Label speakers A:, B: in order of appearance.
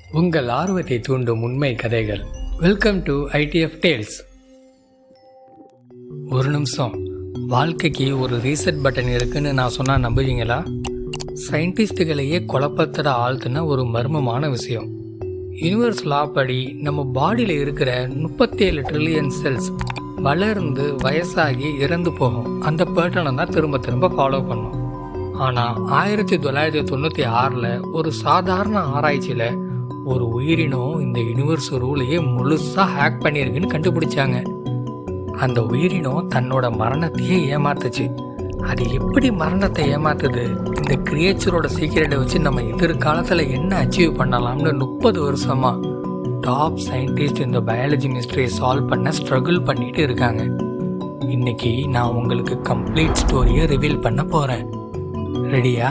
A: உங்கள் ஆர்வத்தை தூண்டும் உண்மை கதைகள். Welcome to ITF Tales. ஒரு நிமிஷம், வாழ்க்கைக்கு ஒரு ரீசெட் பட்டன் இருக்குன்னு நான் சொன்னால் நம்புவீங்களா? சயின்டிஸ்டுகளையே குழப்பத்தோட ஆழ்த்துன ஒரு மர்மமான விஷயம். யூனிவர்ஸ் லா படி நம்ம பாடியில் இருக்கிற 37 ட்ரில்லியன் செல்ஸ் வளர்ந்து வயசாகி இறந்து போகும். அந்த பேட்டர்னை தான் திரும்ப திரும்ப ஃபாலோ பண்ணும். ஆனால் 1996 ஒரு சாதாரண ஆராய்ச்சியில் ஒரு உயிரினம் இந்த யூனிவர்ஸ் ரூலையே முழுசாக ஹேக் பண்ணியிருக்குன்னு கண்டுபிடிச்சாங்க. அந்த உயிரினம் தன்னோட மரணத்தையே ஏமாத்துச்சு. அது எப்படி மரணத்தை ஏமாத்துது? இந்த கிரியேச்சரோட சீக்கிரட்டை வச்சு நம்ம எதிர்காலத்தில் என்ன அச்சீவ் பண்ணலாம்னு 30 வருஷமா டாப் சயின்டிஸ்ட் இந்த பயாலஜி மிஸ்ட்ரியை சால்வ் பண்ண ஸ்ட்ரகிள் பண்ணிட்டு இருக்காங்க. இன்னைக்கு நான் உங்களுக்கு கம்ப்ளீட் ஸ்டோரியை ரிவீல் பண்ண போகிறேன். ரெடியா?